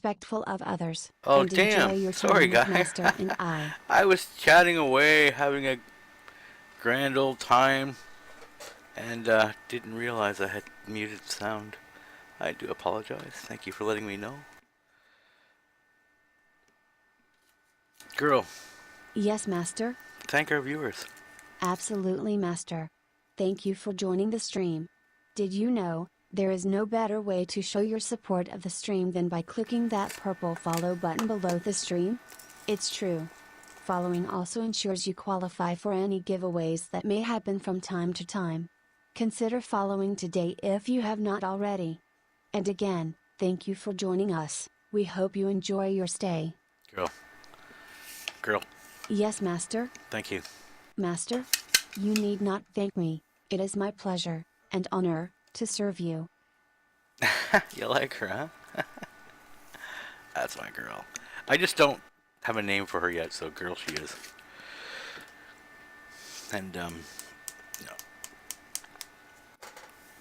respectful of others, Oh, and enjoy damn. your Sorry, time with guy. Master and I. I was chatting away, having a grand old time, and didn't realize I had muted sound. I do apologize. Thank you for letting me know. Girl, Yes, Master? thank our viewers. Absolutely, Master. Thank you for joining the stream. Did you know, there is no better way to show your support of the stream than by clicking that purple follow button below the stream? It's true. Following also ensures you qualify for any giveaways that may happen from time to time. Consider following today if you have not already. And again, thank you for joining us. We hope you enjoy your stay. Girl. Girl, Yes, Master? thank you. Master? You need not thank me, it is my pleasure and honor to serve you. You like her, huh? That's my girl. I just don't have a name for her yet, so girl she is. And, you know,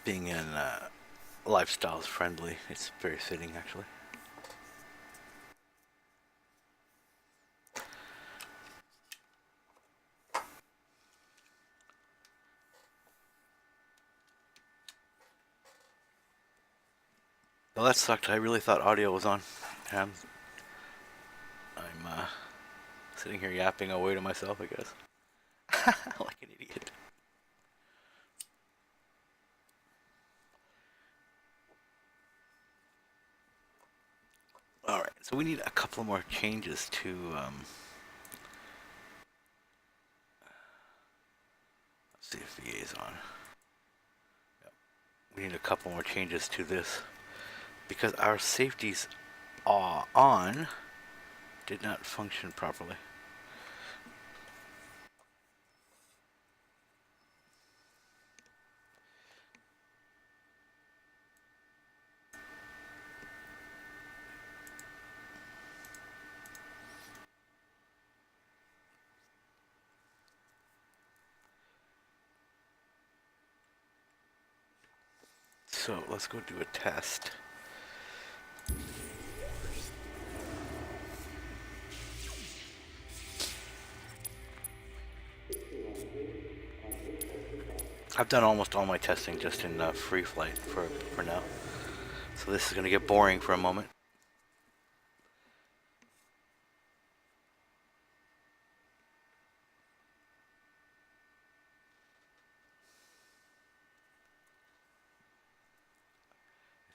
being in lifestyles friendly, it's very fitting, actually. Well, that sucked. I really thought audio was on. I'm sitting here yapping away to myself, I guess. Like an idiot. Alright, so we need a couple more changes to, let's see if VA is on. Yep. We need a couple more changes to this because our safeties on did not function properly. So let's go do a test. I've done almost all my testing just in free flight for now. So this is going to get boring for a moment.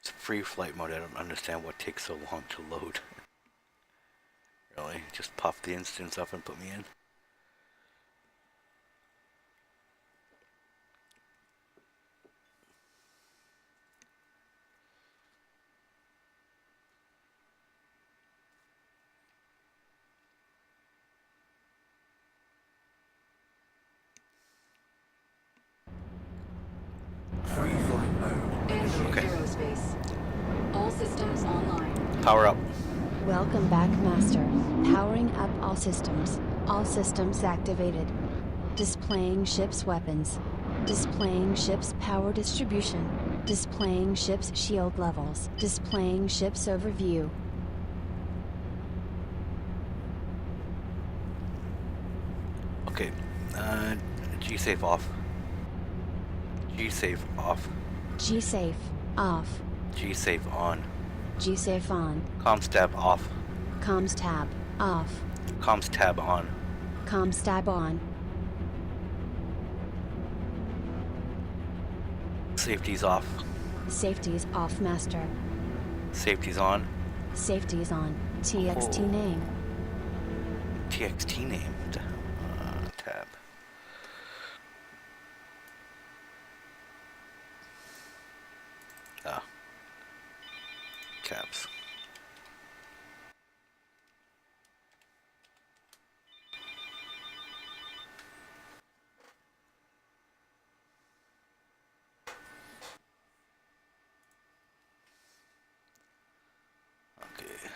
It's free flight mode. I don't understand what takes so long to load. Really? Just pop the instance up and put me in? Free flight mode. Okay. Aerospace. All systems online. Power up. Welcome back, Master. Powering up all systems. All systems activated. Displaying ship's weapons. Displaying ship's power distribution. Displaying ship's shield levels. Displaying ship's overview. Okay. G-Safe off. G-Safe off. G-Safe, off. G-Safe on. G-Safe on. Comms tab off. Comms tab, off. Comms tab on. Comms tab on. Safety's off. Safety's off, Master. Safety's on. Safety's on. TXT Oh. name. TXT name. What the hell? Tab. Ah. Tabs. Okay.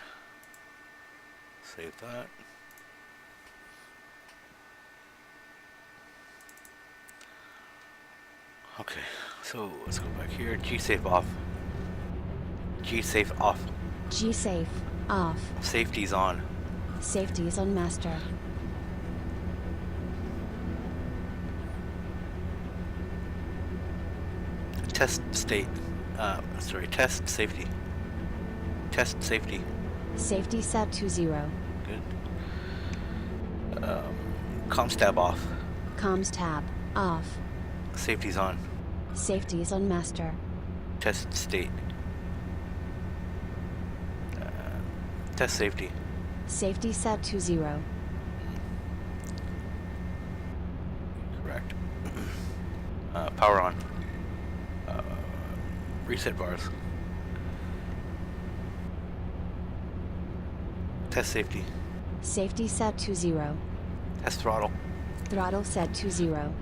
Save that. Okay, so let's go back here. G-Safe off. G-Safe off. G-Safe, Off. Safety's on. Safety is on master. Test state. Test safety. Test safety. Safety set to 0. Good. Comms tab off. Comms tab off. Safety's on. Safety is on master. Test state. Test safety. Safety set to 0. Correct. Power on. Reset bars. Test safety. Safety set to 0. Test throttle. Throttle set to 0.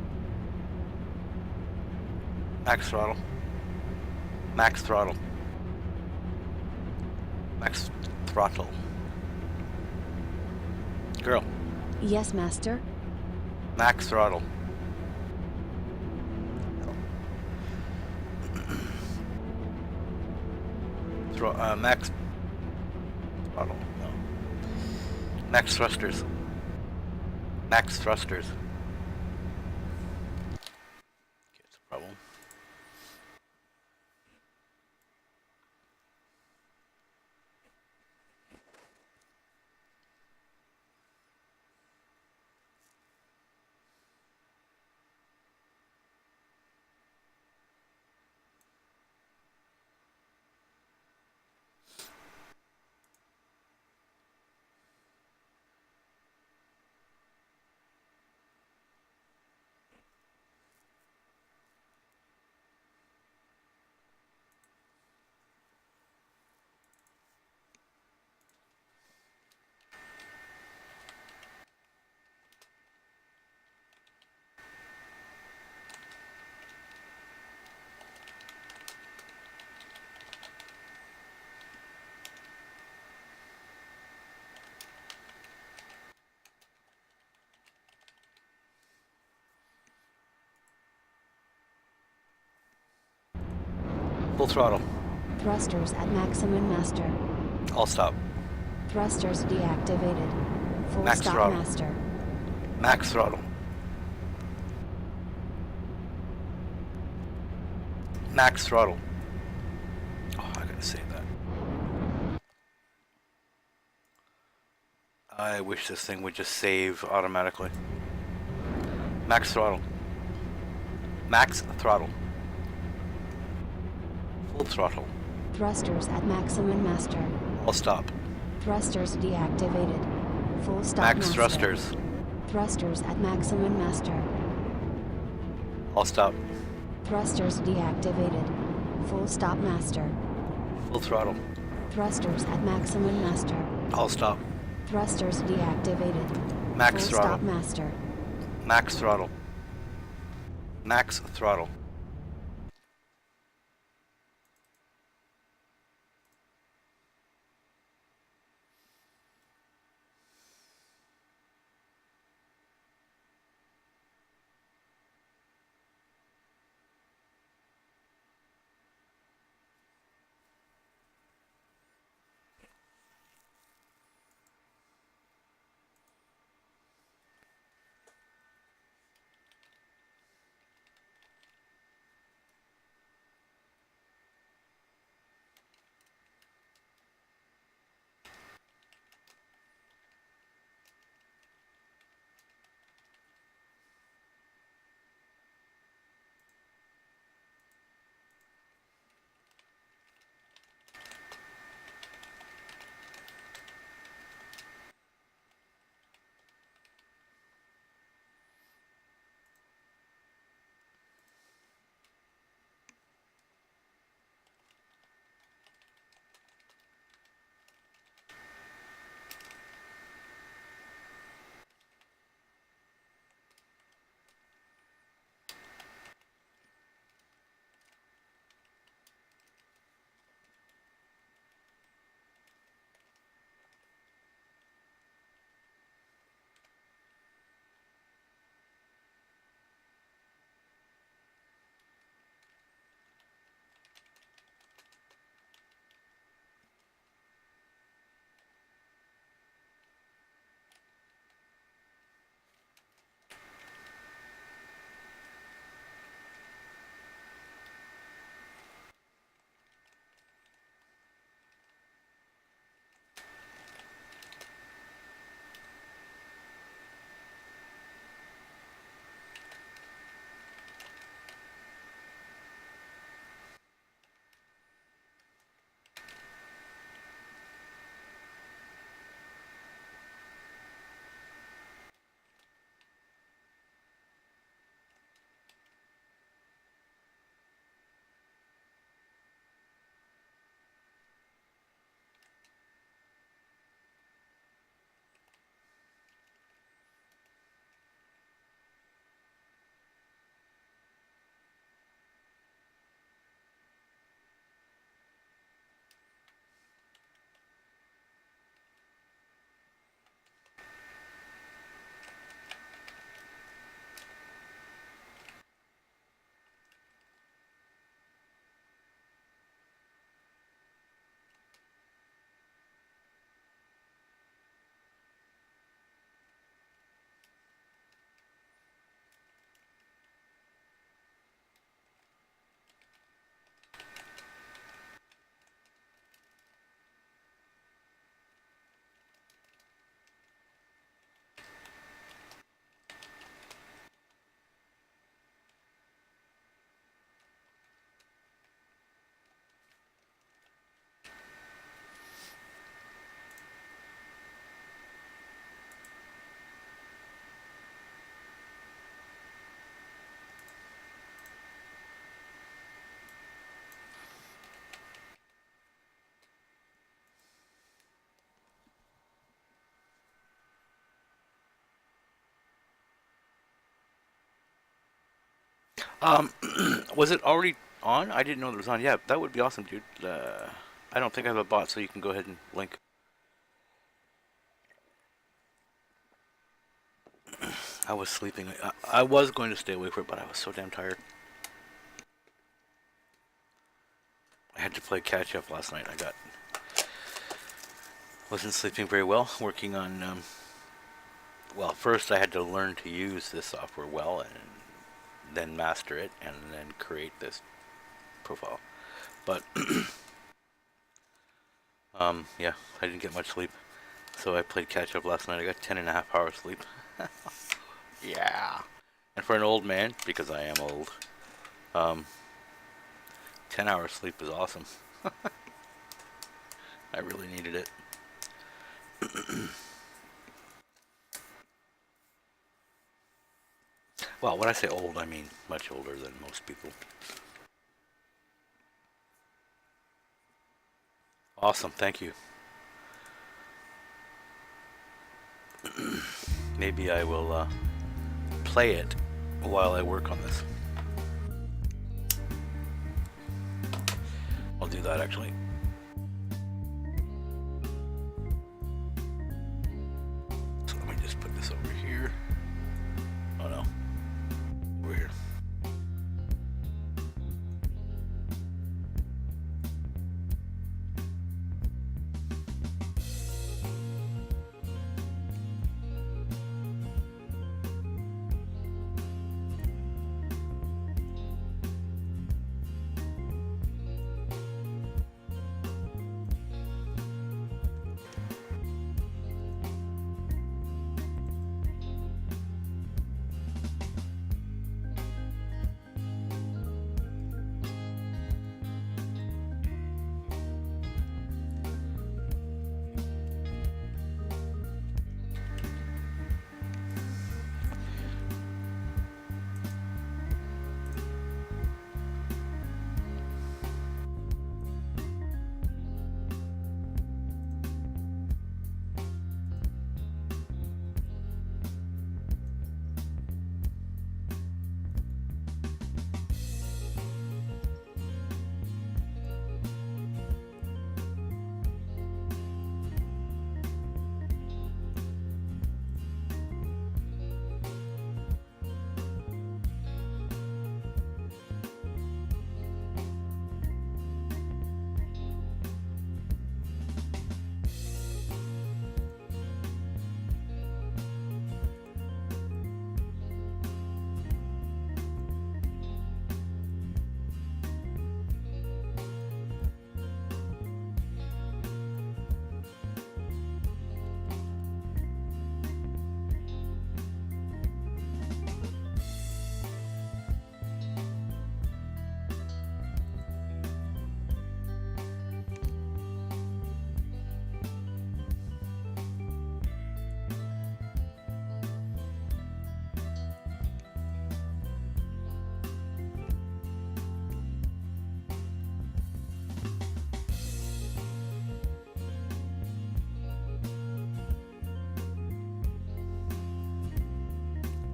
Max throttle. Max throttle. Max throttle. Girl. Yes, master. Max throttle. Max throttle. No. Max thrusters. Max thrusters. Okay, it's a problem. Full throttle. Thrusters at maximum master. All stop. Thrusters deactivated. Full Max stop throttle. master. Max throttle. Max throttle. Oh, I gotta save that. I wish this thing would just save automatically. Max throttle. Max throttle. Full throttle. Thrusters at maximum master. All stop. Thrusters deactivated. Full stop Max master. thrusters. Thrusters at maximum master. All stop. Thrusters deactivated. Full stop master. Full throttle. Thrusters at maximum master. All stop. Thrusters deactivated. Max Full throttle. stop master. Max throttle. Max throttle. Um, was it already on? I didn't know it was on. Yeah, that would be awesome, dude. I don't think I have a bot, so you can go ahead and link. I was sleeping. I was going to stay away from it, but I was so damn tired. I had to play catch up last night. Wasn't sleeping very well. Working on well, first I had to learn to use this software well, and then master it, and then create this profile. But yeah, I didn't get much sleep, so I played catch up last night. I got 10.5 hours sleep. Yeah, and for an old man, because I am old, 10 hours sleep is awesome. I really needed it. Well, when I say old, I mean much older than most people. Awesome, thank you. Maybe I will play it while I work on this. I'll do that actually. So let me just put this over here. Oh no, over here.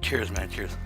Cheers, man, cheers.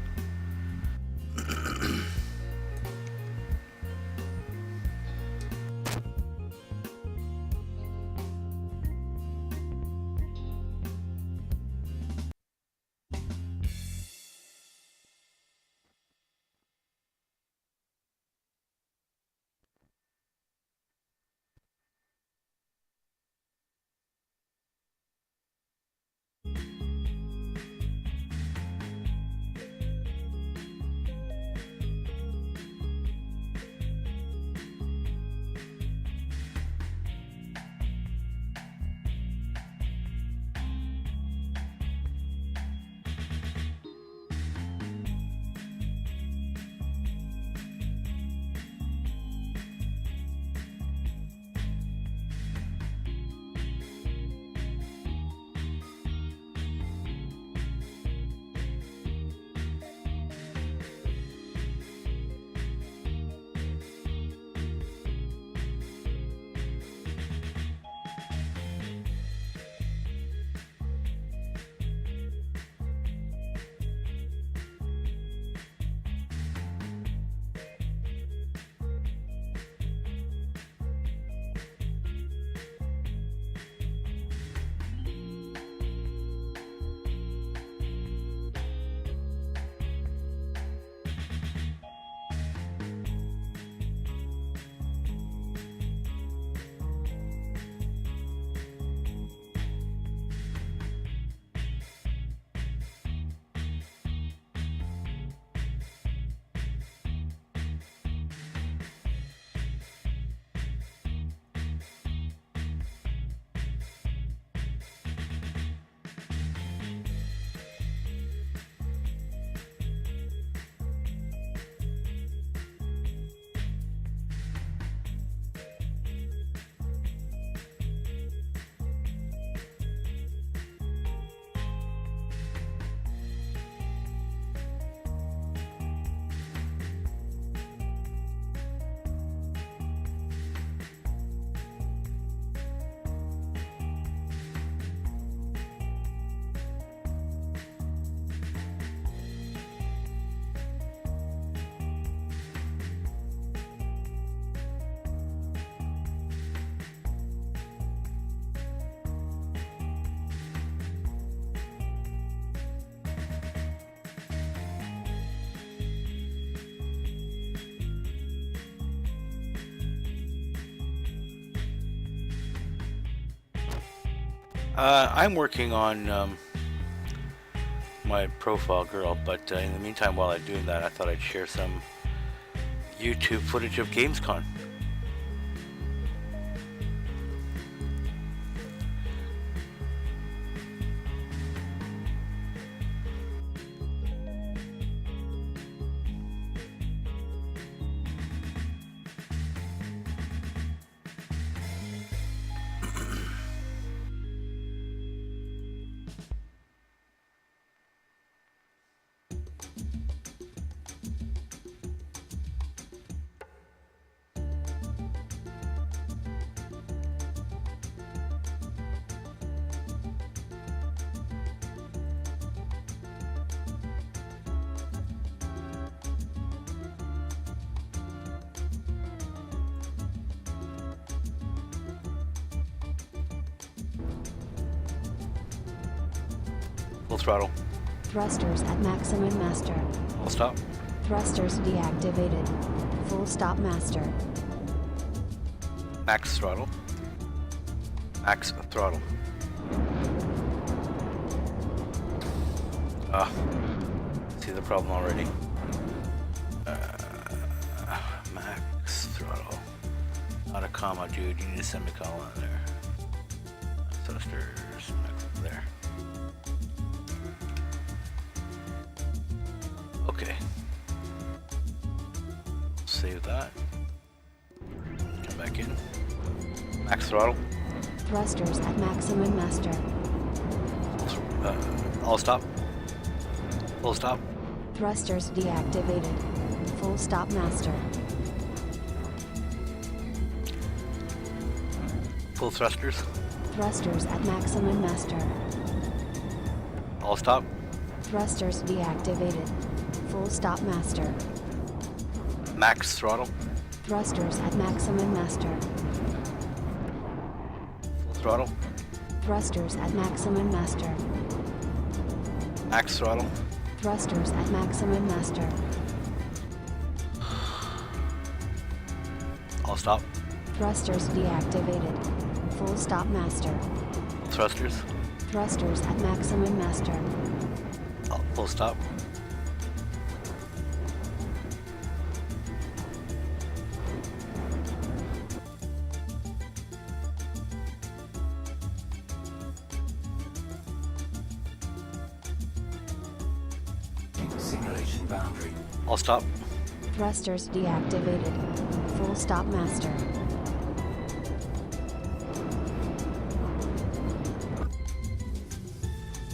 I'm working on my profile girl, but in the meantime, while I'm doing that, I thought I'd share some YouTube footage of Gamescom. Full throttle. Thrusters at maximum master. Full stop. Thrusters deactivated. Full stop master. Max throttle. Max throttle. Ah, see the problem already. Max throttle. Not a comma, dude. You need a semicolon there. Thrusters. Max there. Okay. Save that. Come back in. Max throttle. Thrusters at maximum master. All stop. Full stop. Thrusters deactivated. Full stop master. Full thrusters. Thrusters at maximum master. All stop. Thrusters deactivated. Full stop master. Max throttle. Thrusters at maximum master. Full throttle. Thrusters at maximum master. Max throttle. Thrusters at maximum master. All stop. Thrusters deactivated. Full stop master. Thrusters. Thrusters at maximum master. Full stop. Simulation boundary. All stop. Thrusters deactivated. Full stop master.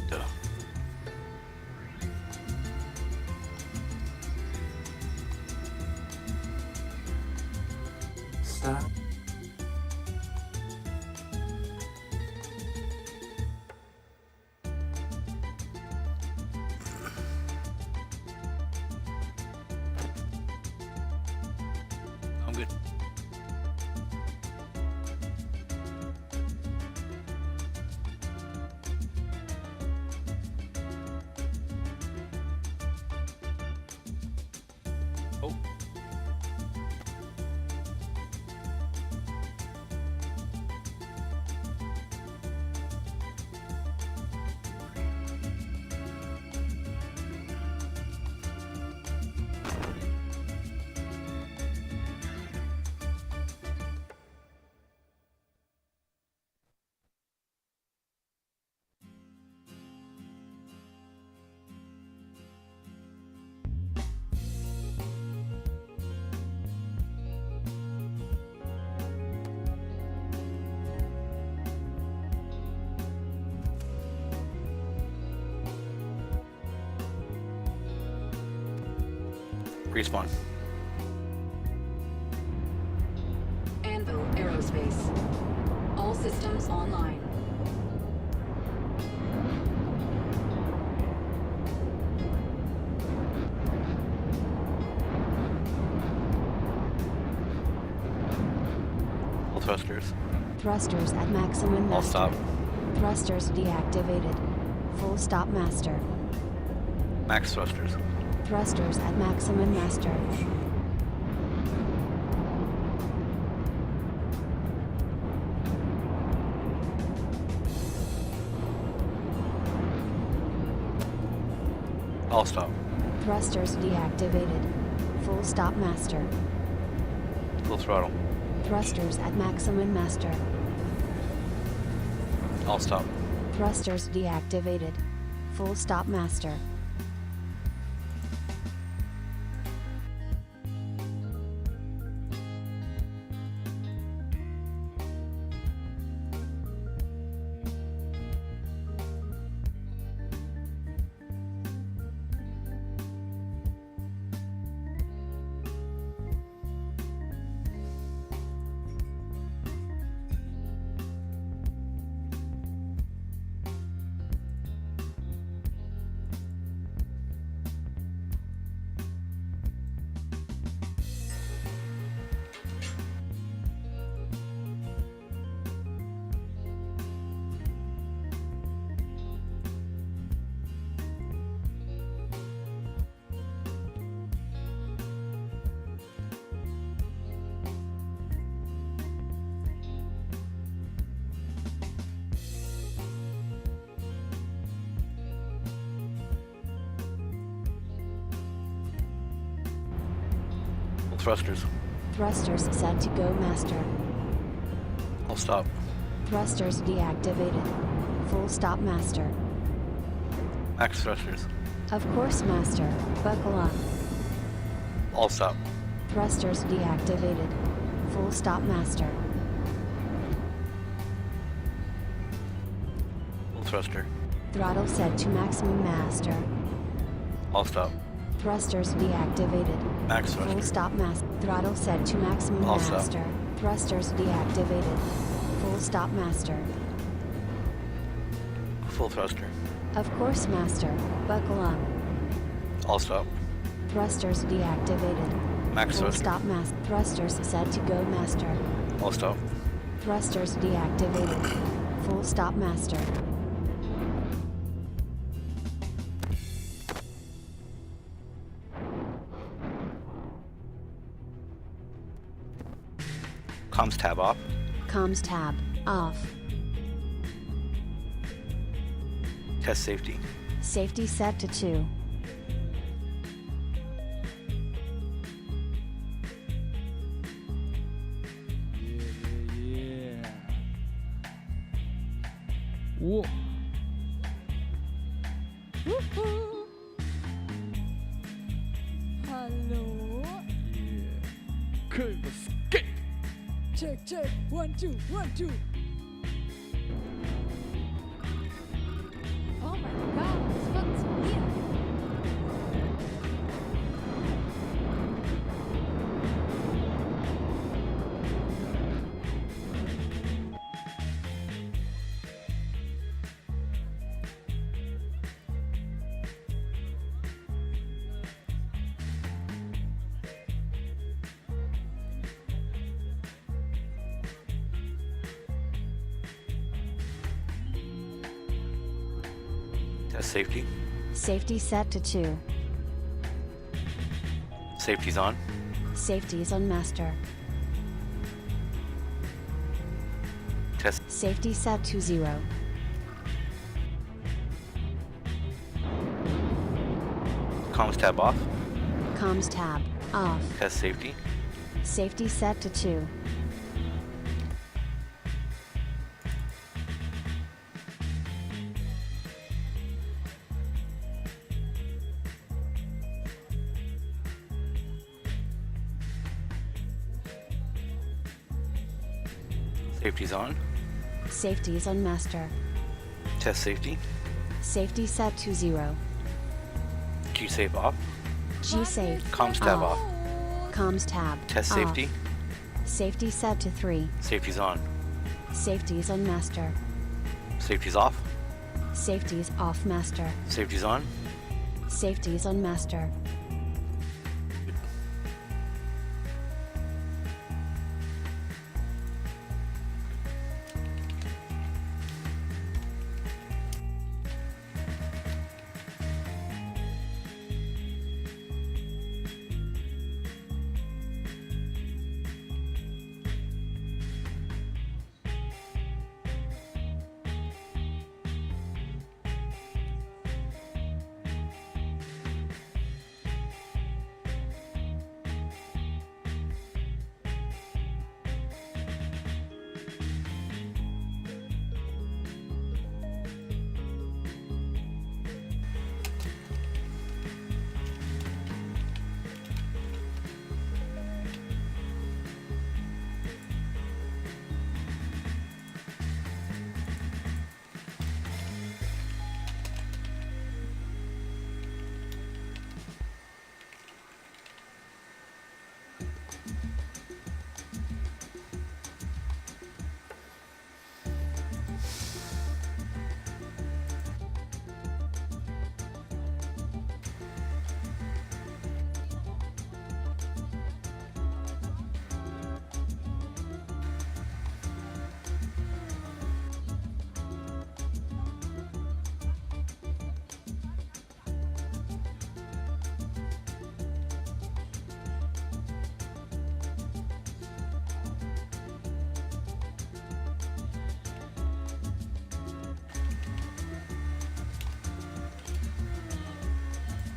Duh. Start. I'm good. Oh. Respawn. Anvil Aerospace. All systems online. Full thrusters. Thrusters at maximum All master. stop. Thrusters deactivated. Full stop master. Max thrusters. Thrusters at maximum master. I'll stop. Thrusters deactivated. Full stop master. Full throttle. Thrusters at maximum master. I'll stop. Thrusters deactivated. Full stop master. Full thrusters. Thrusters set to go master. I'll stop. Thrusters deactivated. Full stop master. Max thrusters. Of course master, buckle up. I'll stop. Thrusters deactivated. Full stop master. Full thruster. Throttle set to maximum master. I'll stop. Thrusters deactivated. Max Full thruster. stop master. Throttle set to maximum I'll stop. master. Thrusters deactivated. Full stop master. Full thruster. Of course master, buckle up. I'll stop. Thrusters deactivated. Max Full thruster. stop master. Thrusters set to go master. I'll stop. Thrusters deactivated. Full stop master. Comms tab off. Comms tab off. Test safety. Safety set to 2. Yeah. Whoa. Woohoo! Hello. Yeah. Cave escape. Check, check. 1, 2, 1, 2. Oh mein Gott, es funktioniert. Test safety. Safety set to 2. Safety's on. Safety is on master. Test. Safety set to 0. Comms tab off. Comms tab off. Test safety. Safety set to 2. Safety's on. Safety is on master. Test safety. Safety set to 0. G safe off. G safe. Comms tab off. off. Comms tab Test off. safety. Safety set to 3. Safety's on. Safety is on master. Safety's off. Safety is off master. Safety's on. Safety is on master.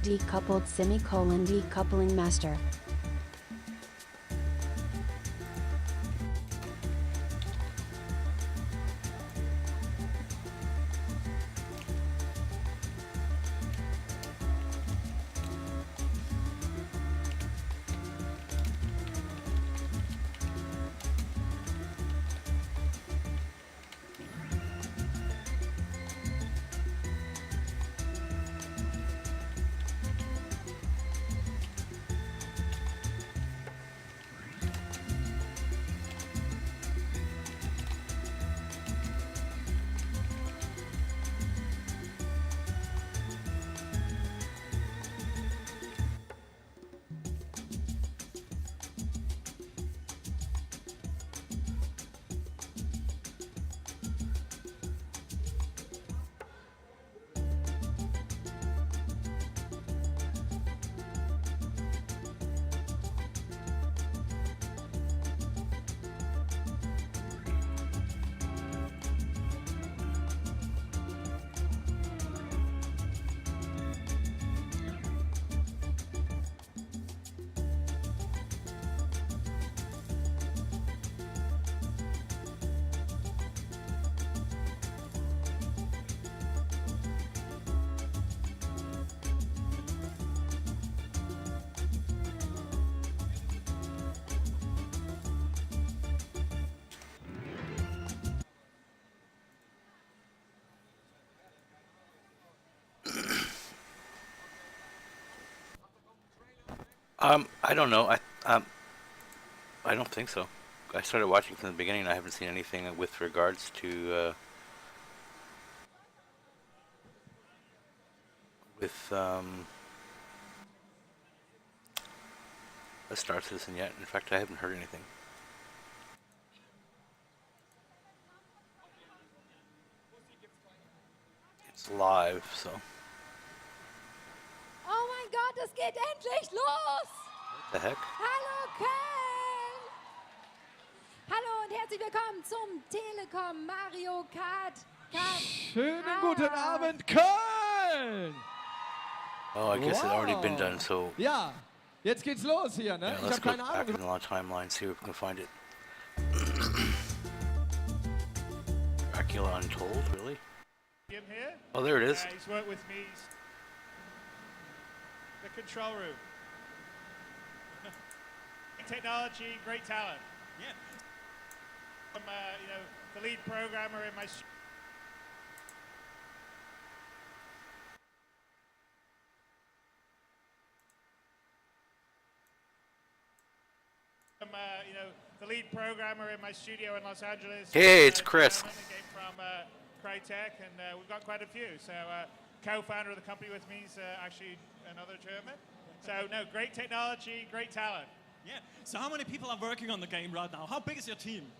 Decoupled semicolon decoupling master. I don't know. I don't think so. I started watching from the beginning. And I haven't seen anything with regards to a Star Citizen yet. In fact, I haven't heard anything. It's live, so. Oh mein Gott, es geht endlich los! What the heck? Hallo Köln! Hallo und herzlich willkommen zum Telekom Mario Kart. Schönen guten Abend, Köln! Oh, I guess it already been done, so. Ja, jetzt geht's los hier, ne? Yeah, Ich let's habe go keine back Ahnung. in the timeline, see if we can find it. Dracula Untold, really? Him here. Oh, there it is. He's worked with me. The control room. Technology, great talent. Yeah. I'm, the lead programmer in my. I'm, the lead programmer in my studio in Los Angeles. Hey, it's Chris. Gentleman that came from Crytek, and we've got quite a few. So, co-founder of the company with me is actually another German. So, no, great technology, great talent. Yeah. So how many people are working on the game right now? How big is your team?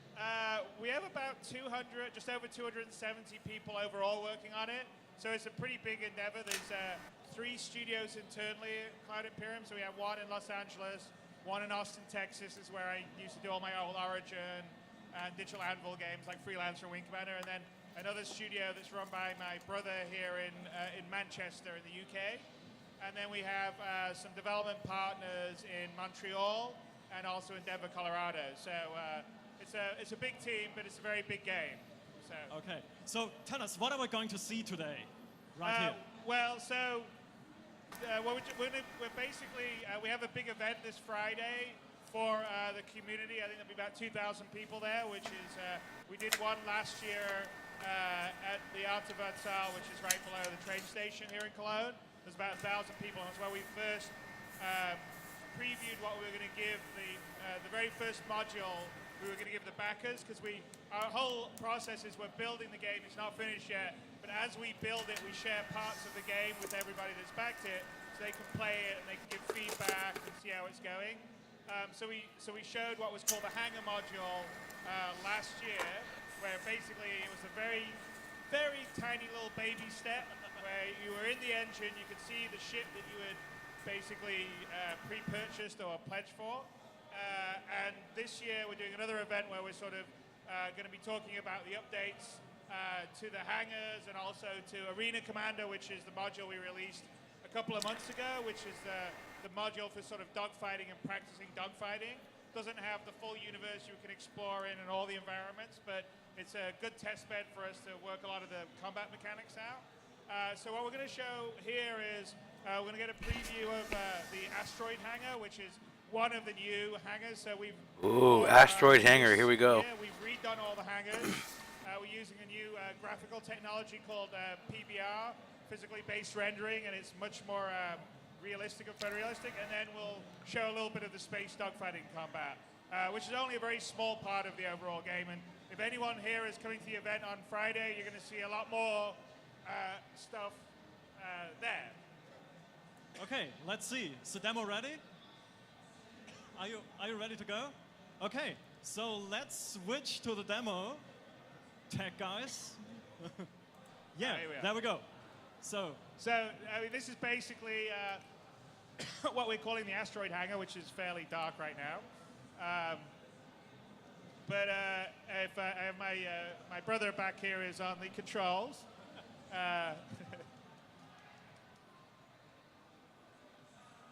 We have about 200, just over 270 people overall working on it. So it's a pretty big endeavor. There's 3 studios internally at Cloud Imperium. So we have one in Los Angeles, one in Austin, Texas, is where I used to do all my old Origin and Digital Anvil games like Freelancer and Wing Commander. And then another studio that's run by my brother here in Manchester in the UK. And then we have some development partners in Montreal and also in Denver, Colorado. So it's a big team, but it's a very big game. So Okay. So tell us, what are we going to see today, right here? well, so we're basically we have a big event this Friday for the community. I think there'll be about 2,000 people there, which is we did one last year at the Autobahnsaal, which is right below the train station here in Cologne. There's about 1,000 people, and that's where we first previewed what we were going to give the very first module we were going to give the backers, because our whole process is we're building the game. It's not finished yet, but as we build it, we share parts of the game with everybody that's backed it, so they can play it and they can give feedback and see how it's going. So we showed what was called the hangar module last year, where basically it was a very, very tiny little baby step where you were in the engine, you could see the ship that you had basically pre-purchased or pledged for. And this year we're doing another event where we're sort of going to be talking about the updates to the hangars and also to Arena Commander, which is the module we released a a couple of months ago, which is the module for sort of dogfighting and practicing dogfighting. Doesn't have the full universe you can explore in and all the environments, but it's a good test bed for us to work a lot of the combat mechanics out. So what we're going to show here is we're going to get a preview of the asteroid hangar, which is one of the new hangars. So we've asteroid hangar. Here we go. Yeah, we've redone all the hangars. We're using a new graphical technology called PBR, physically based rendering, and it's much more realistic and photorealistic. And then we'll show a little bit of the space dogfighting combat, which is only a very small part of the overall game. And if anyone here is coming to the event on Friday, you're going to see a lot more stuff there. Okay, let's see. Is the demo ready? Are you ready to go? Okay, so let's switch to the demo. Tech guys. Yeah, here we are. there we go. So I mean, this is basically what we're calling the asteroid hangar, which is fairly dark right now. But if I have my brother back here is on the controls.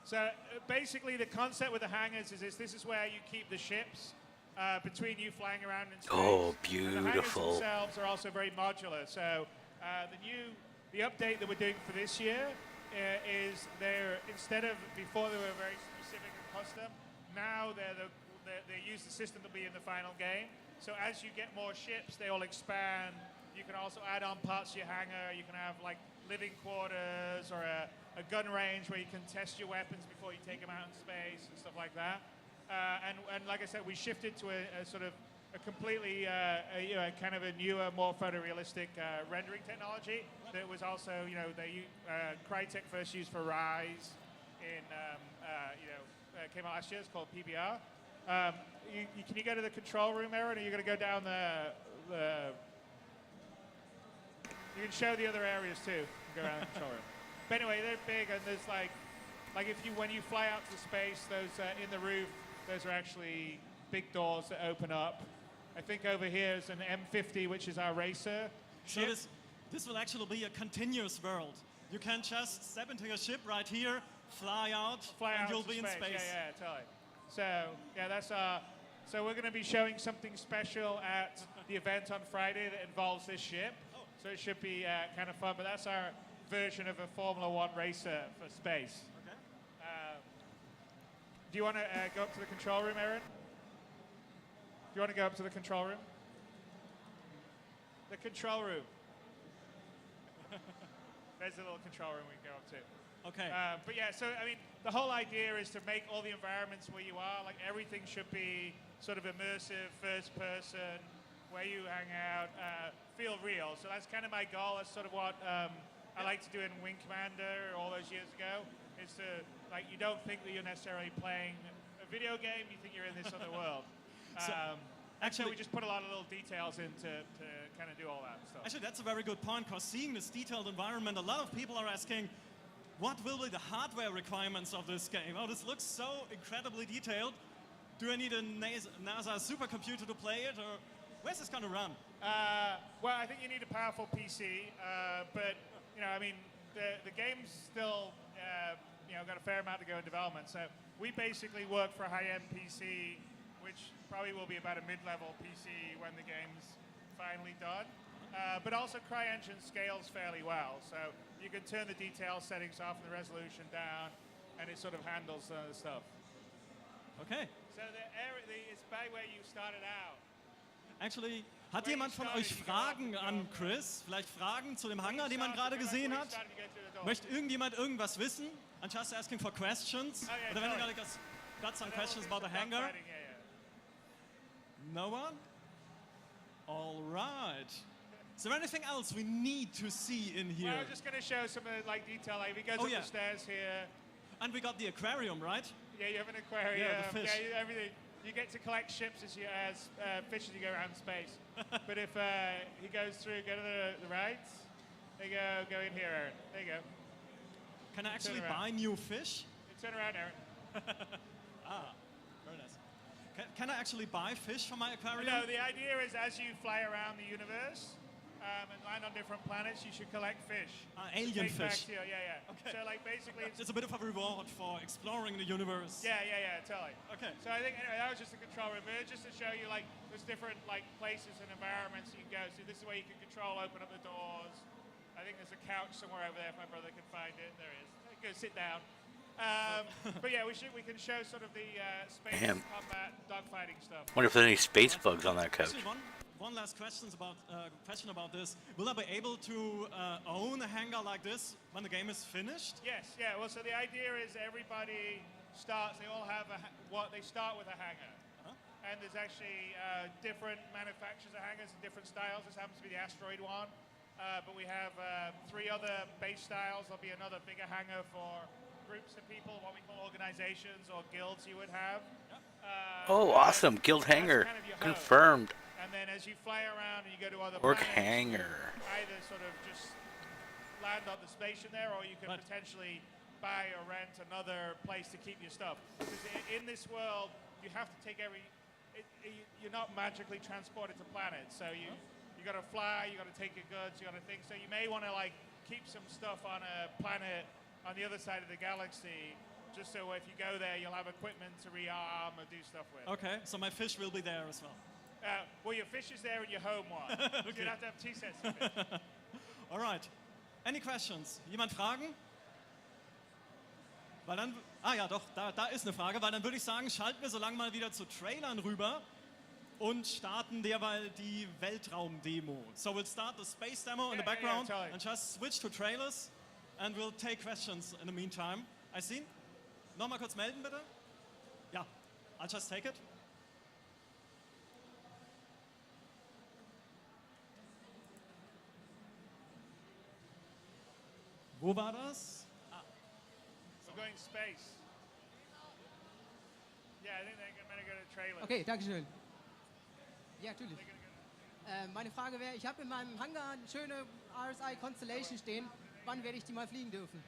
So basically, the concept with the hangars is this is where you keep the ships between you flying around in space. Oh, And the hangars beautiful. themselves are also very modular. So the update that we're doing for this year is they're, instead of before they were very specific and custom, now they use the system to be in the final game. So as you get more ships, they all expand. You can also add on parts to your hangar. You can have like living quarters or a gun range where you can test your weapons before you take them out in space and stuff like that. And like I said, we shifted to a sort of a completely kind of a newer, more photorealistic rendering technology that was also, Crytek first used for Rise in, came out last year. It's called PBR. Can you go to the control room, Aaron? Or are you going to go down the You can show the other areas too. Go around the control room. But anyway, they're big, and there's like when you fly out to space, those in the roof, those are actually big doors that open up. I think over here is an M50, which is our racer So ship. this will actually be a continuous world. You can just step into your ship right here, fly out, and out you'll to be in space. Yeah, totally. So yeah, that's so we're going to be showing something special at the event on Friday that involves this ship. So it should be kind of fun. But that's our version of a Formula One racer for space. Okay. Do you want to go up to the control room, Aaron? Do you want to go up to the control room? The control room. There's a little control room we can go up to. Okay. But yeah, so I mean, the whole idea is to make all the environments where you are, like everything should be sort of immersive, first person, where you hang out, feel real. So that's kind of my goal. That's sort of what I like to do in Wing Commander all those years ago, is to, like, you don't think that you're necessarily playing a video game, you think you're in this other world. So, Actually, we just put a lot of little details in to kind of do all that stuff. Actually, that's a very good point, because seeing this detailed environment, a lot of people are asking, what will be the hardware requirements of this game? Oh, this looks so incredibly detailed. Do I need a NASA supercomputer to play it, or where's this going to run? Well, I think you need a powerful PC, but I mean, the game's still got a fair amount to go in development. So we basically work for a high-end PC, which probably will be about a mid-level PC when the game's finally done. But also CryEngine scales fairly well, so you can turn the detail settings off and the resolution down, and it sort of handles the stuff. Okay. So it's by where you started out. Actually, hat jemand von euch Fragen an Chris? Vielleicht Fragen zu dem Hangar, den man gerade gesehen hat? Möchte irgendjemand irgendwas wissen? I'm just asking for questions. Oh, yeah, Oder wenn totally. ihr got some questions about the hangar? No one? All right. Is there anything else we need to see in here? Well, I was just going to show some of the detail. Like, if he goes Oh, up yeah. the stairs here, And we got the aquarium, right? yeah, you have an aquarium. Yeah, the fish. Everything. You get to collect ships as fish as you go around space. But if he goes through, go to the right. There you go in here, Aaron. There you go. Can I actually around. buy new fish? Turn around, Aaron. Very nice. Can I actually buy fish from my aquarium? No, the idea is as you fly around the universe, and land on different planets, you should collect fish. Alien Take back fish. to you, yeah. Okay. So like basically, It's a bit of a reward for exploring the universe. yeah, totally. Okay. So I think anyway, that was just the control room. But just to show you like there's different like places and environments you can go. So this is where you can control, open up the doors. I think there's a couch somewhere over there if my brother can find it. There it is. Go sit down. But yeah, we can show sort of the space Damn. combat, dogfighting stuff. Wonder if there's any space bugs on that couch. Actually, one last question about this. Will I be able to own a hangar like this when the game is finished? Yes, yeah. Well, so the idea is everybody starts. They all have they start with a hangar, and there's actually different manufacturers of hangars and different styles. This happens to be the Asteroid one, but we have 3 other base styles. There'll be another bigger hangar for groups of people, what we call organizations or guilds you would have. Oh, awesome. Guild that's Hangar. kind of your home. Confirmed. And then as you fly around and you go to other Orc planets, Hangar. either sort of just land on the station there, or you can Right. potentially buy or rent another place to keep your stuff. Because in this world, you have to take you're not magically transported to planets, so you got to fly, you got to take your goods, you got to think. So you may want to like keep some stuff on a planet on the other side of the galaxy, just so if you go there, you'll have equipment to rearm or do stuff with. Okay, so my fish will be there as well. Well, your fish is there in your home one. So you'd have to have 2 sets of fish. All right. Any questions? Jemand Fragen? Weil dann, ja doch, da ist eine Frage, weil dann würde ich sagen, schalten wir so lange mal wieder zu Trailern rüber und starten derweil die Weltraum-Demo. So we'll start the space demo in the Yeah, background totally. and just switch to trailers and we'll take questions in the meantime. I see. Nochmal kurz melden bitte. Ja, I'll just take it. Wo war das? We're going space. Yeah, I think they're going to go to trailer. Okay, danke schön. Ja, natürlich. Meine Frage wäre, ich habe in meinem Hangar eine schöne RSI Constellation stehen. Wann werde ich die mal fliegen dürfen?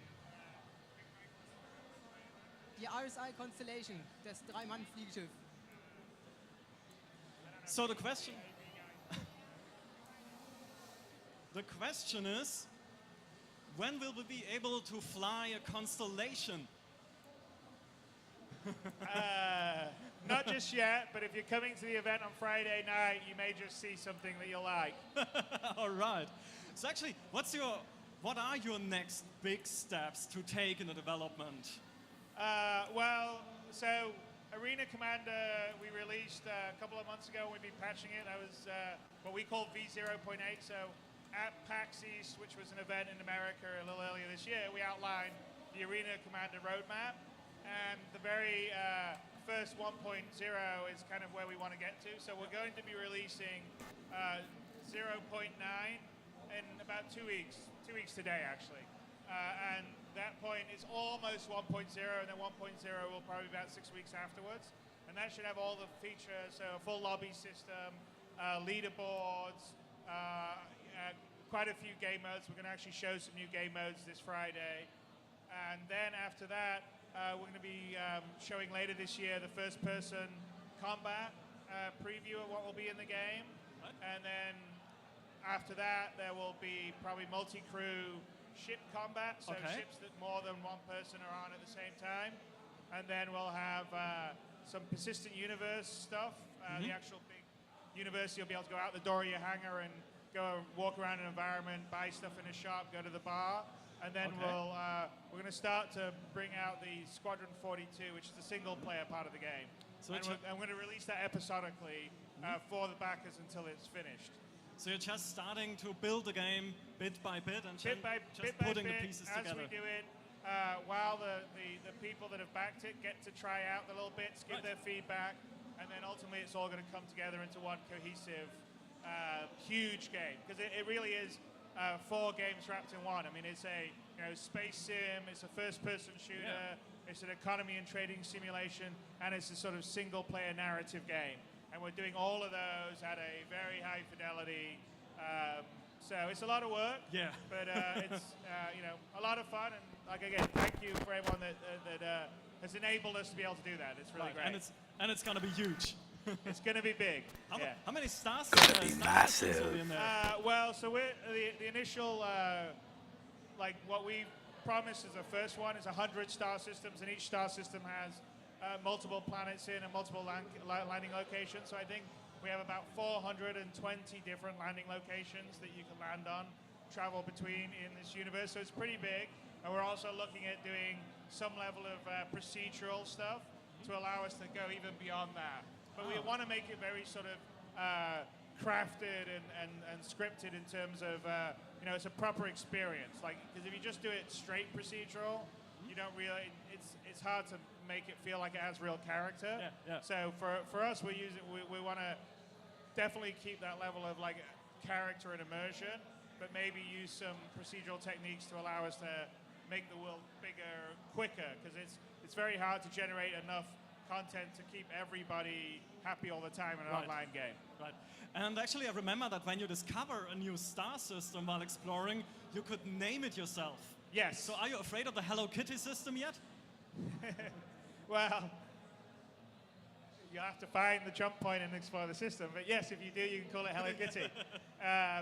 Die RSI Constellation, das 3-Mann-Fliegeschiff. So the question is, when will we be able to fly a constellation? Not just yet, but if you're coming to the event on Friday night, you may just see something that you'll like. All right. So actually, what are your next big steps to take in the development? Well, so Arena Commander we released a couple of months ago. We've been patching it. That was what we call V0.8. So at PAX East, which was an event in America a little earlier this year, we outlined the Arena Commander roadmap. And the very first 1.0 is kind of where we want to get to. So we're going to be releasing 0.9 in about 2 weeks. 2 weeks today, actually. And that point is almost 1.0, and then 1.0 will probably be about 6 weeks afterwards. And that should have all the features, so a full lobby system, leaderboards, quite a few game modes. We're going to actually show some new game modes this Friday. And then after that, we're going to be showing later this year the first-person combat preview of what will be in the game. And then after that, there will be probably multi-crew ship combat, so Okay. ships that more than one person are on at the same time. And then we'll have some persistent universe stuff. The actual big universe, you'll be able to go out the door of your hangar and go walk around an environment, buy stuff in a shop, go to the bar. And then Okay. we're going to start to bring out the Squadron 42, which is the single-player part of the game. So And it's I'm going to release that episodically for the backers until it's finished. So you're just starting to build the game bit by bit and Bit by just bit, putting the pieces as together. we do it, while the people that have backed it get to try out the little bits, give Right. their feedback, and then ultimately it's all going to come together into one cohesive, huge game. Because it really is 4 games wrapped in one. I mean, it's a space sim, it's a first-person shooter, it's an economy and trading simulation, and it's a sort of single-player narrative game. And we're doing all of those at a very high fidelity. So it's a lot of work. Yeah. But it's a lot of fun, and like again, thank you for everyone that has enabled us to be able to do that. It's really Right, great. and it's going to be huge. It's going to be big. Yeah. How many stars? Gonna be star systems will massive. be in there? Well, so we're the initial, like what we promised as the first one is 100 star systems, and each star system has multiple planets in and multiple landing locations. So I think we have about 420 different landing locations that you can land on, travel between in this universe. So it's pretty big. And we're also looking at doing some level of procedural stuff to allow us to go even beyond that. But we want to make it very sort of crafted and scripted in terms of, it's a proper experience. Like, because if you just do it straight procedural, you don't really, it's hard to make it feel like it has real character. Yeah. So for us, we want to definitely keep that level of like character and immersion, but maybe use some procedural techniques to allow us to make the world bigger, quicker, because it's very hard to generate enough content to keep everybody happy all the time in an online game. Right. And actually, I remember that when you discover a new star system while exploring, you could name it yourself. Yes. So are you afraid of the Hello Kitty system yet? Well, you'll have to find the jump point and explore the system. But yes, if you do, you can call it Hello Kitty.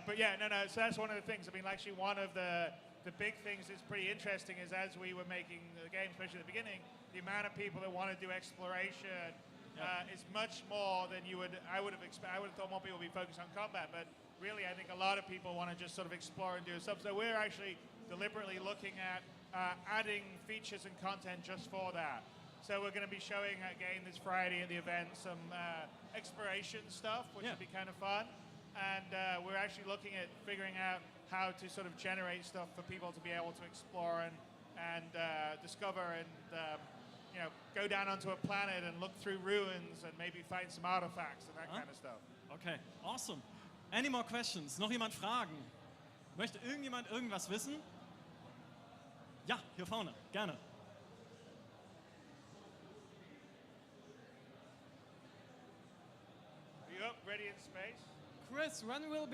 But yeah, no. So that's one of the things. I mean, actually, one of the big things that's pretty interesting is as we were making the game, especially at the beginning, the amount of people that want to do exploration is much more than I would have expected. I would have thought more people would be focused on combat, but really, I think a lot of people want to just sort of explore and do stuff. So we're actually deliberately looking at adding features and content just for that. So we're going to be showing again this Friday at the event some exploration stuff, which will be kind of fun. And we're actually looking at figuring out how to sort of generate stuff for people to be able to explore and discover and go down onto a planet and look through ruins and maybe find some artifacts and that kind of stuff. Okay, awesome. Any more questions? Noch jemand Fragen? Möchte irgendjemand irgendwas wissen? Ja, hier vorne, gerne. Are you up, ready in space? Chris, when will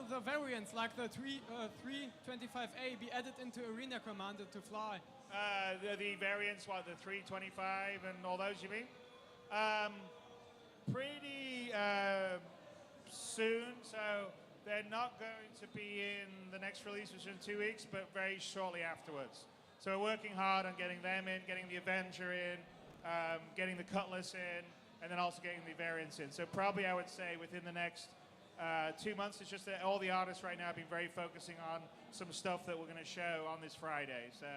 the variants like the 325A be added into Arena Commander to fly? The variants, what, the 325 and all those, you mean? Pretty soon, so they're not going to be in the next release, which is in 2 weeks, but very shortly afterwards. So we're working hard on getting them in, getting the Avenger in, getting the Cutlass in, and then also getting the variants in. So probably I would say within the next 2 months. It's just that all the artists right now have been very focusing on some stuff that we're going to show on this Friday. So,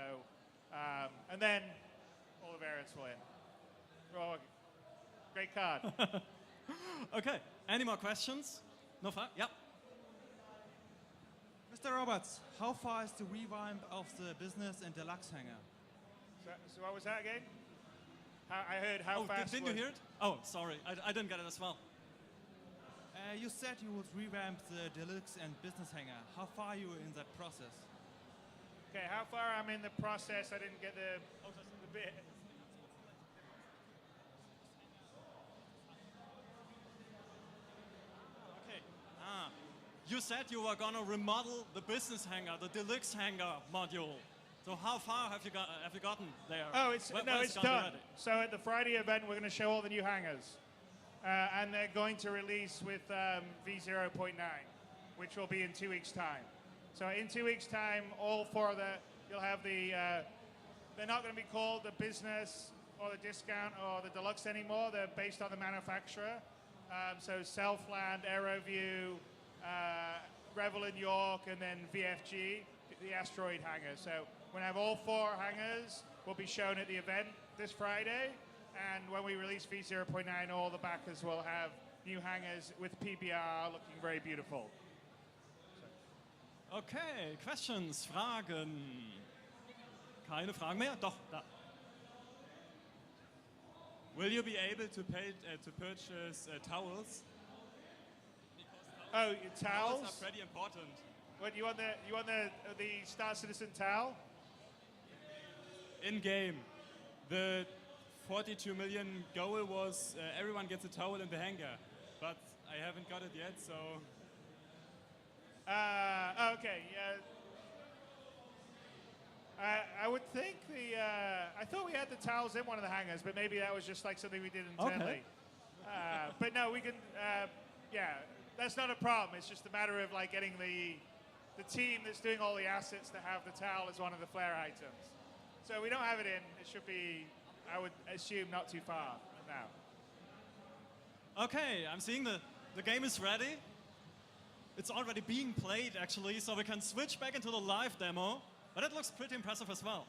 and then all the variants will in. Oh, great card. Okay, any more questions? No far? Yeah. Mr. Roberts, how far is the revamp of the business and deluxe hangar? So what was that again? I heard how fast. Didn't you hear it? Oh, sorry, I didn't get it as well. You said you would revamp the deluxe and business hangar. How far are you in that process? Okay, how far I'm in the process? I didn't get the bit. Okay. You said you were gonna remodel the business hangar, the deluxe hangar module. So how far have you gotten there? Oh, it's done. So at the Friday event, we're going to show all the new hangars, and they're going to release with V0.9, which will be in 2 weeks' time. So in 2 weeks' time, all four of you'll have the. They're not going to be called the business or the discount or the deluxe anymore. They're based on the manufacturer. So Selfland, AeroView, Revel in York, and then VFG, the asteroid hangar. So we're going to have all four hangars will be shown at the event this Friday. And when we release V0.9, all the backers will have new hangars with PBR looking very beautiful. Okay, questions, Fragen? Keine Fragen mehr? Doch, da. Will you be able to purchase towels? Oh, towels? Towels are pretty important. What, you want the Star Citizen towel? In game, the 42 million goal was everyone gets a towel in the hangar, but I haven't got it yet, so. Okay, yeah. I would think I thought we had the towels in one of the hangars, but maybe that was just like something we did internally. Okay. But no, we can. Yeah, that's not a problem. It's just a matter of like getting the team that's doing all the assets to have the towel as one of the flare items. So we don't have it in. It should be, I would assume, not too far now. Okay, I'm seeing the game is ready. It's already being played, actually, so we can switch back into the live demo. But it looks pretty impressive as well.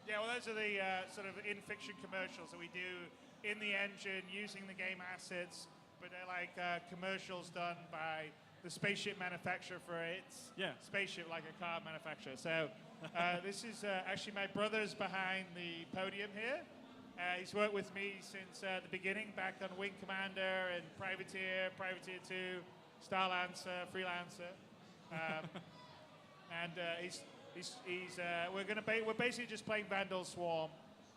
Yeah, well, those are the sort of in-fiction commercials that we do in the engine using the game assets, but they're like commercials done by the spaceship manufacturer for its spaceship, like a car manufacturer. So this is actually my brother's behind the podium here. He's worked with me since the beginning, back on Wing Commander and Privateer, Privateer 2, Starlancer, Freelancer. And we're basically just playing Vandal Swarm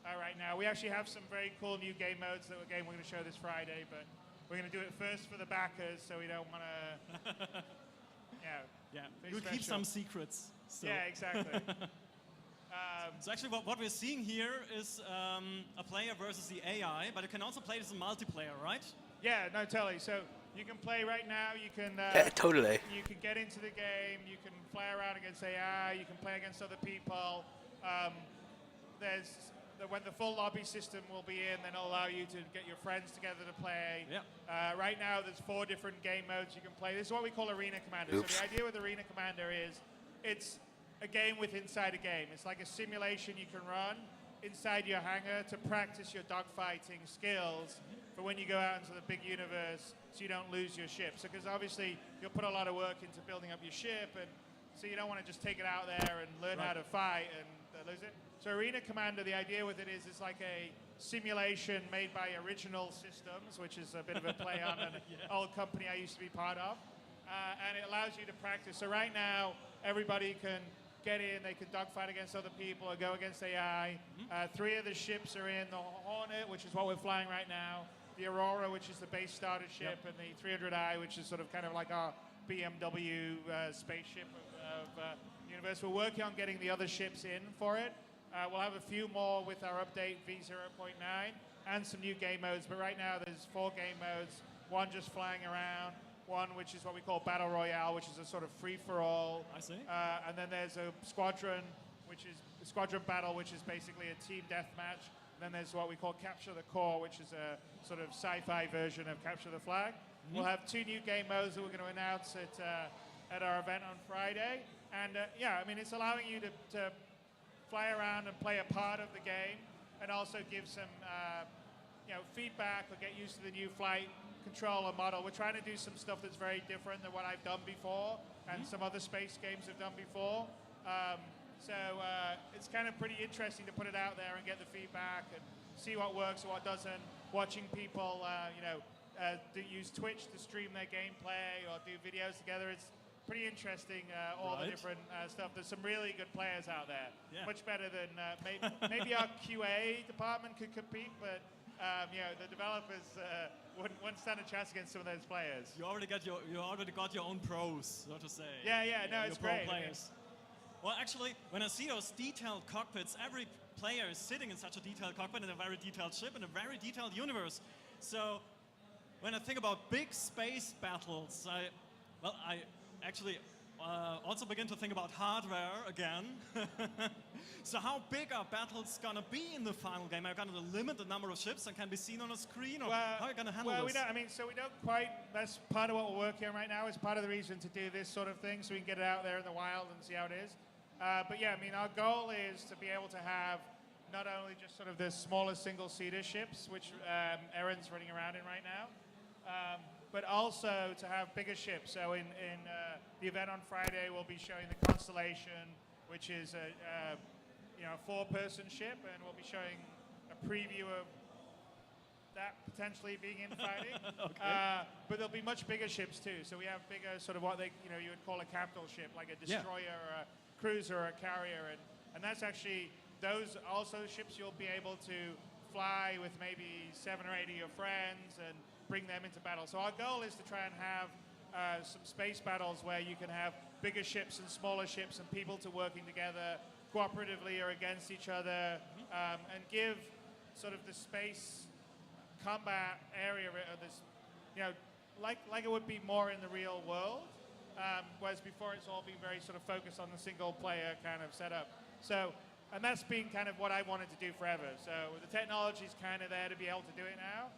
right now. We actually have some very cool new game modes that we're going to show this Friday, but we're going to do it first for the backers, so we don't want to. You'll keep some secrets. So. Yeah, exactly. So actually, what we're seeing here is a player versus the AI, but you can also play this in multiplayer, right? Yeah, no, totally. So you can play right now. You can totally. You can get into the game. You can play around against AI. You can play against other people. When the full lobby system will be in, then it'll allow you to get your friends together to play. Yeah. Right now, there's 4 different game modes you can play. This is what we call Arena Commander. Oops. So the idea with Arena Commander is it's a game inside a game. It's like a simulation you can run inside your hangar to practice your dogfighting skills for when you go out into the big universe, so you don't lose your ship. So because obviously you'll put a lot of work into building up your ship, and so you don't want to just take it out there and learn how to fight and lose it. So Arena Commander, the idea with it is it's like a simulation made by Original Systems, which is a bit of a play on an old company I used to be part of. And it allows you to practice. So right now, everybody can get in, they can dogfight against other people or go against AI. 3 of the ships are in, the Hornet, which is what we're flying right now, the Aurora, which is the base starter ship, and the 300i, which is sort of kind of like our BMW spaceship of universe. We're working on getting the other ships in for it. We'll have a few more with our update V0.9 and some new game modes, but right now there's 4 game modes, one just flying around, one which is what we call Battle Royale, which is a sort of free-for-all. I see. And then there's a Squadron, which is a Squadron Battle, which is basically a team deathmatch. Then there's what we call Capture the Core, which is a sort of sci-fi version of Capture the Flag. We'll have 2 new game modes that we're going to announce at our event on Friday. And yeah, I mean, it's allowing you to fly around and play a part of the game, and also give some feedback or get used to the new flight controller model. We're trying to do some stuff that's very different than what I've done before, and some other space games have done before. So it's kind of pretty interesting to put it out there and get the feedback and see what works and what doesn't. Watching people, use Twitch to stream their gameplay or do videos together. It's pretty interesting, all the different stuff. There's some really good players out there. Yeah. Much better than maybe our QA department could compete, but the developers wouldn't stand a chance against some of those players. You already got your own pros, so to say. Yeah, no, it's your great. Pro players. Well, actually, when I see those detailed cockpits, every player is sitting in such a detailed cockpit in a very detailed ship in a very detailed universe. So when I think about big space battles, I actually also begin to think about hardware again. So how big are battles gonna be in the final game? Are you gonna limit the number of ships that can be seen on a screen, or how are you gonna handle this? We don't quite. That's part of what we're working on right now. It's part of the reason to do this sort of thing, so we can get it out there in the wild and see how it is. But yeah, I mean, our goal is to be able to have not only just sort of the smaller single-seater ships, which Erin's running around in right now, but also to have bigger ships. So in the event on Friday, we'll be showing the Constellation, which is a 4-person ship, and we'll be showing a preview of that potentially being in fighting. Okay. But there'll be much bigger ships too. So we have bigger, sort of what you would call a capital ship, like a destroyer or a cruiser or a carrier, and that's actually those also ships you'll be able to fly with maybe 7 or 8 of your friends and bring them into battle. So our goal is to try and have some space battles where you can have bigger ships and smaller ships and people to working together cooperatively or against each other, and give sort of the space combat area of this, like it would be more in the real world. Whereas before it's all been very sort of focused on the single player kind of setup. So, and that's been kind of what I wanted to do forever. So the technology's kind of there to be able to do it now.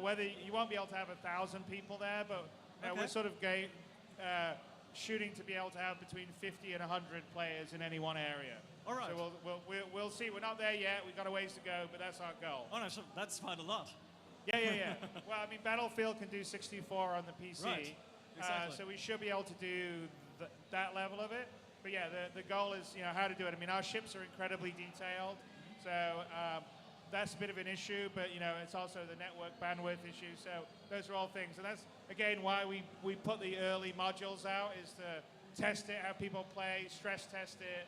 Whether you won't be able to have 1,000 people there, but we're sort of shooting to be able to have between 50 and 100 players in any one area. All right. So we'll see. We're not there yet. We've got a ways to go, but that's our goal. Oh no, so that's quite a lot. Yeah. Well, I mean, Battlefield can do 64 on the PC. Right. Exactly. So we should be able to do that level of it. But yeah, the goal is how to do it. I mean, our ships are incredibly detailed, so that's a bit of an issue. But it's also the network bandwidth issue. So those are all things, and that's again why we put the early modules out, is to test it, have people play, stress test it,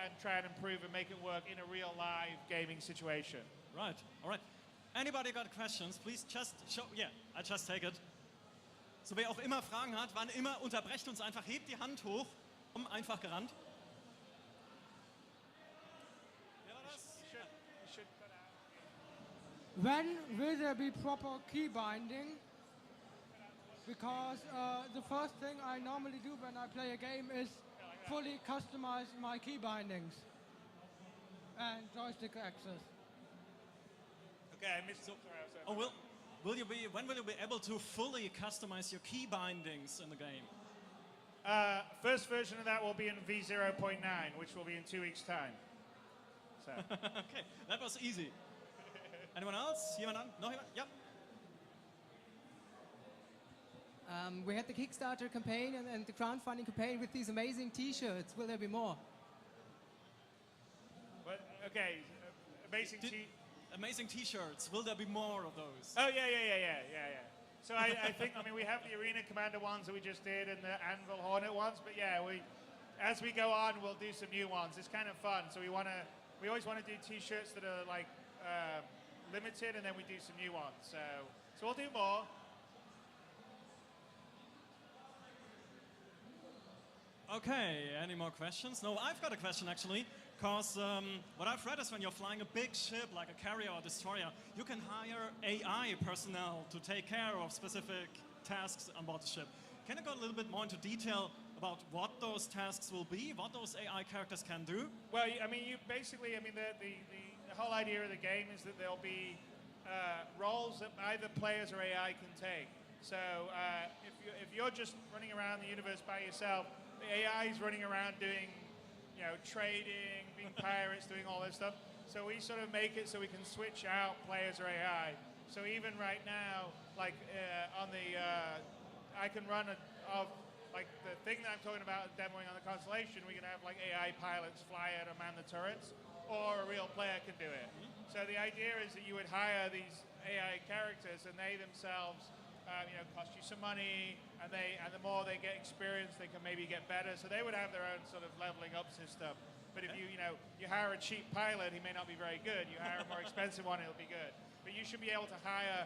and try and improve and make it work in a real live gaming situation. Right. All right. Anybody got questions? Please just show. Yeah, I just take it. So wer auch immer Fragen hat, wann immer, unterbrecht uns einfach, hebt die Hand hoch, einfach gerannt. Wer war das? When will there be proper key binding? Because the first thing I normally do when I play a game is fully customize my key bindings and joystick access. Okay, I missed. When will you be able to fully customize your key bindings in the game? First version of that will be in V0.9, which will be in 2 weeks' time. So. Okay, that was easy. Anyone else? Jemand? Noch jemand? Yep. We had the Kickstarter campaign and the crowdfunding campaign with these amazing T-shirts. Will there be more? But, okay, amazing T-shirts. Will there be more of those? Oh yeah. So I think we have the Arena Commander ones that we just did and the Anvil Hornet ones, but yeah, as we go on, we'll do some new ones. It's kind of fun. So we always want to do T-shirts that are like limited, and then we do some new ones. So we'll do more. Okay, any more questions? No, I've got a question actually, because what I've read is when you're flying a big ship like a carrier or destroyer, you can hire AI personnel to take care of specific tasks on board the ship. Can you go a little bit more into detail about what those tasks will be, what those AI characters can do? Well, the whole idea of the game is that there'll be roles that either players or AI can take. So if you're just running around the universe by yourself, the AI is running around doing, trading, being pirates, doing all this stuff. So we sort of make it so we can switch out players or AI. So even right now, like I can run like the thing that I'm talking about demoing on the Constellation, we can have like AI pilots fly out and man the turrets, or a real player can do it. So the idea is that you would hire these AI characters, and they themselves cost you some money, and the more they get experience, they can maybe get better. So they would have their own sort of leveling up system. But if you hire a cheap pilot, he may not be very good. You hire a more expensive one, it'll be good. But you should be able to hire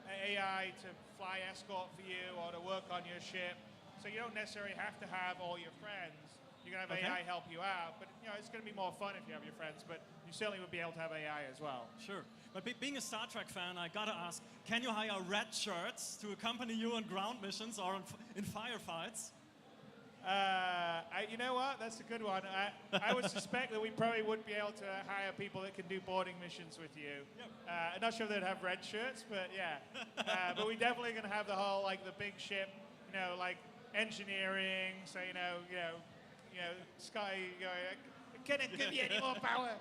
an AI to fly escort for you or to work on your ship. So you don't necessarily have to have all your friends. You can have AI help you out, but it's going to be more fun if you have your friends. But you certainly would be able to have AI as well. Sure. But being a Star Trek fan, I gotta ask: can you hire red shirts to accompany you on ground missions or in firefights? You know what? That's a good one. I would suspect that we probably would be able to hire people that can do boarding missions with you. Yep. I'm not sure they'd have red shirts, but yeah. But we definitely going to have the whole the big ship, like engineering. So Sky, can it give you any more power?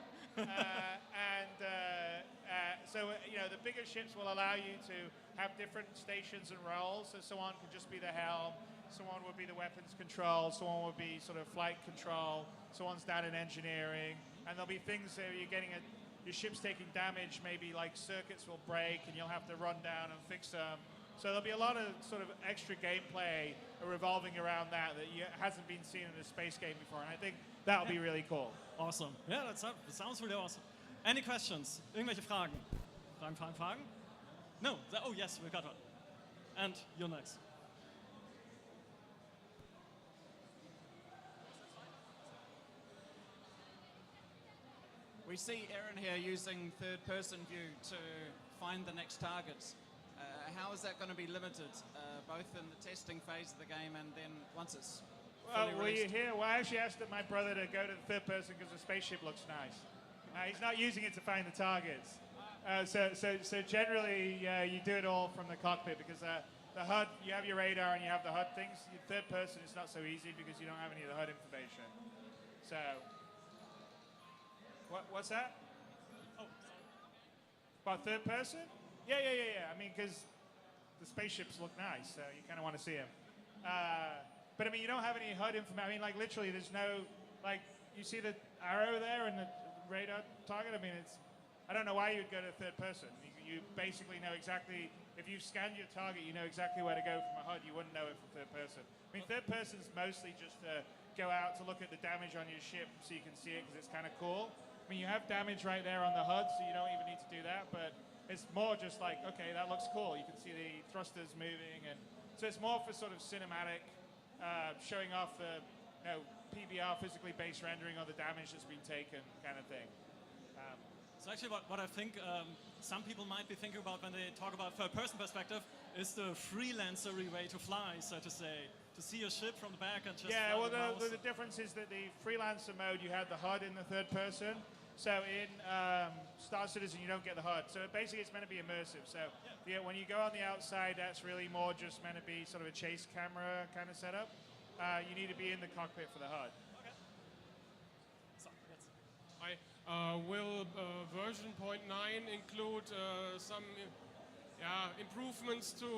So the bigger ships will allow you to have different stations and roles. So someone could just be the helm, someone would be the weapons control, someone would be sort of flight control, someone's down in engineering, and there'll be things that you're getting your ship's taking damage, maybe like circuits will break and you'll have to run down and fix them. So there'll be a lot of sort of extra gameplay revolving around that hasn't been seen in a space game before, and I think that'll be really cool. Awesome. Yeah, that sounds really awesome. Any questions? Irgendwelche Fragen? Fragen? No. Oh, yes, we got one. And you're next. We see Aaron here using third-person view to find the next targets. How is that going to be limited, both in the testing phase of the game and then once it's fully Were you released? here? Well, I actually asked my brother to go to the third person because the spaceship looks nice. He's not using it to find the targets. So generally, you do it all from the cockpit because the HUD, you have your radar and you have the HUD things. Your third person is not so easy because you don't have any of the HUD information. So, what's that? Oh, sorry. About third person? Yeah. I mean, because the spaceships look nice, so you kind of want to see them. But I mean, you don't have any HUD information. I mean, like literally, there's no, like, you see the arrow there and the radar target? I mean, I don't know why you would go to third person. You basically know exactly, if you've scanned your target, you know exactly where to go from a HUD. You wouldn't know it from third person. I mean, third person's mostly just to go out to look at the damage on your ship so you can see it because it's kind of cool. I mean, you have damage right there on the HUD, so you don't even need to do that, but it's more just like, okay, that looks cool. You can see the thrusters moving, and so it's more for sort of cinematic, showing off the PBR, physically based rendering of the damage that's been taken kind of thing. So actually what I think some people might be thinking about when they talk about third-person perspective is the freelancer-y way to fly, so to say. To see your ship from the back and just Yeah, fly well, the mouse. the difference is that the freelancer mode, you have the HUD in the third person. So in Star Citizen, you don't get the HUD. So basically, it's meant to be immersive. So when you go on the outside, that's really more just meant to be sort of a chase camera kind of setup. You need to be in the cockpit for the HUD. Okay. So, that's Will version 0.9 include some improvements to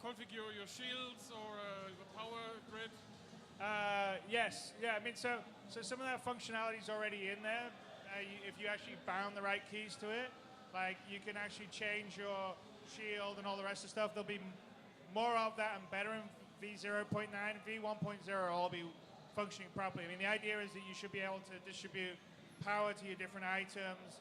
configure your shields or the power grid? Yes. Yeah. I mean, so some of that functionality is already in there. If you actually bound the right keys to it, like you can actually change your shield and all the rest of the stuff. There'll be more of that and better in V0.9 and V1.0 will all be functioning properly. I mean, the idea is that you should be able to distribute power to your different items.